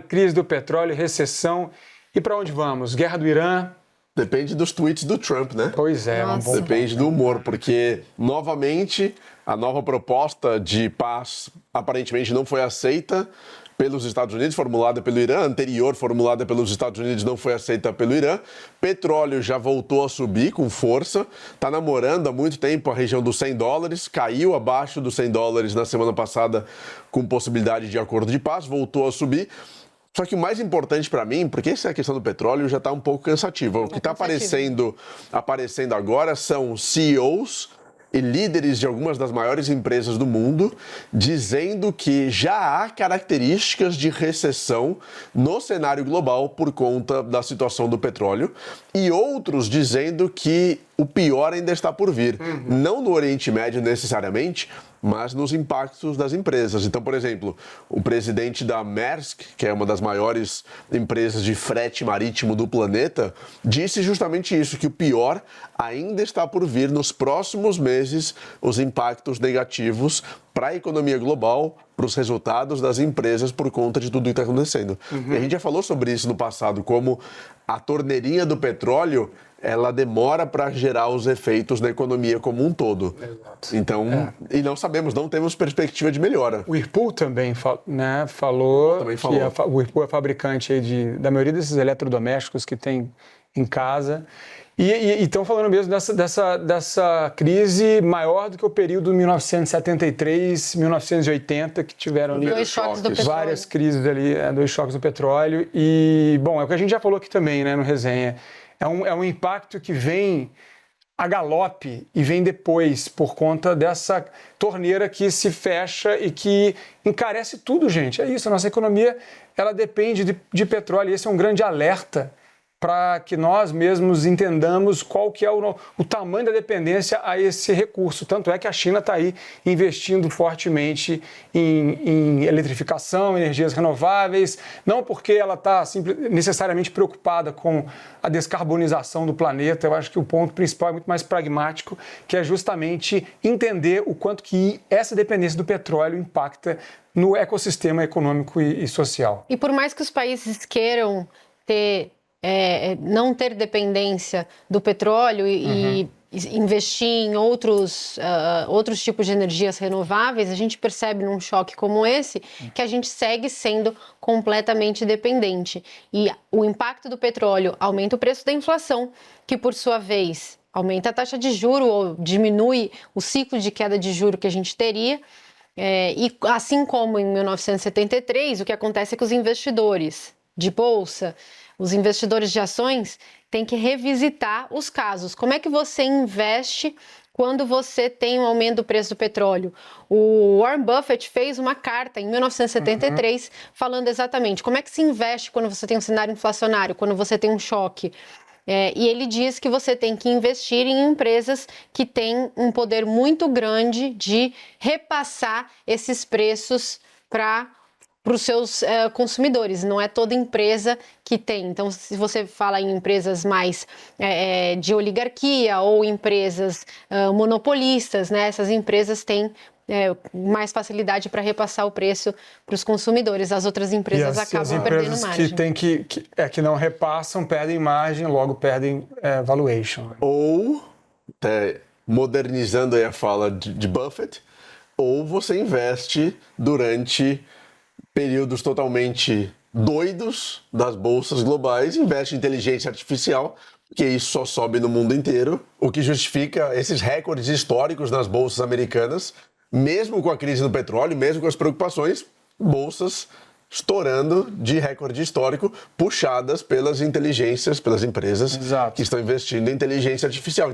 crise do petróleo, recessão. E para onde vamos? Guerra do Irã? Depende dos tweets do Trump, né? Pois é. Depende do humor, porque, novamente, a nova proposta de paz aparentemente não foi aceita pelos Estados Unidos, formulada pelo Irã. A anterior, formulada pelos Estados Unidos, não foi aceita pelo Irã. Petróleo já voltou a subir com força. Está namorando há muito tempo a região dos $100. Caiu abaixo dos $100 na semana passada com possibilidade de acordo de paz. Voltou a subir. Só que o mais importante para mim, porque essa questão do petróleo já está um pouco cansativa. O que está aparecendo agora são CEOs e líderes de algumas das maiores empresas do mundo dizendo que já há características de recessão no cenário global por conta da situação do petróleo, e outros dizendo que o pior ainda está por vir. Não no Oriente Médio necessariamente, mas nos impactos das empresas. Então, por exemplo, o presidente da Maersk, que é uma das maiores empresas de frete marítimo do planeta, disse justamente isso, que o pior ainda está por vir nos próximos meses, os impactos negativos para a economia global, para os resultados das empresas por conta de tudo que está acontecendo. E a gente já falou sobre isso no passado, como a torneirinha do petróleo, ela demora para gerar os efeitos na economia como um todo. Exato. Então, e não sabemos, não temos perspectiva de melhora. O Whirlpool também falou que o Whirlpool é fabricante aí da maioria desses eletrodomésticos que tem em casa. E estão falando mesmo dessa crise maior do que o período 1973, 1980, que tiveram ali dois choques do petróleo. Várias crises ali, dois choques do petróleo. E, bom, é o que a gente já falou aqui também, né, no Resenha. É um impacto que vem a galope e vem depois por conta dessa torneira que se fecha e que encarece tudo, gente. É isso, a nossa economia ela depende de petróleo, e esse é um grande alerta para que nós mesmos entendamos qual que é o tamanho da dependência a esse recurso. Tanto é que a China está aí investindo fortemente em eletrificação, energias renováveis, não porque ela está necessariamente preocupada com a descarbonização do planeta. Eu acho que o ponto principal é muito mais pragmático, que é justamente entender o quanto que essa dependência do petróleo impacta no ecossistema econômico e social. E por mais que os países queiram não ter dependência do petróleo e investir em outros tipos de energias renováveis, a gente percebe num choque como esse que a gente segue sendo completamente dependente. E o impacto do petróleo aumenta o preço da inflação, que por sua vez aumenta a taxa de juro ou diminui o ciclo de queda de juro que a gente teria. E assim como em 1973, o que acontece é que os investidores de bolsa, os investidores de ações têm que revisitar os casos. Como é que você investe quando você tem um aumento do preço do petróleo? O Warren Buffett fez uma carta em 1973 falando exatamente como é que se investe quando você tem um cenário inflacionário, quando você tem um choque. E ele diz que você tem que investir em empresas que têm um poder muito grande de repassar esses preços para os seus consumidores. Não é toda empresa que tem. Então, se você fala em empresas mais de oligarquia ou empresas monopolistas, né, essas empresas têm mais facilidade para repassar o preço para os consumidores. As outras empresas acabam perdendo margem. Que não repassam, perdem margem, logo perdem valuation. Ou, modernizando aí a fala de Buffett, ou você investe durante períodos totalmente doidos das bolsas globais, investe em inteligência artificial, que isso só sobe no mundo inteiro, o que justifica esses recordes históricos nas bolsas americanas, mesmo com a crise do petróleo, mesmo com as preocupações, bolsas estourando de recorde histórico, puxadas pelas inteligências, pelas empresas que estão investindo em inteligência artificial.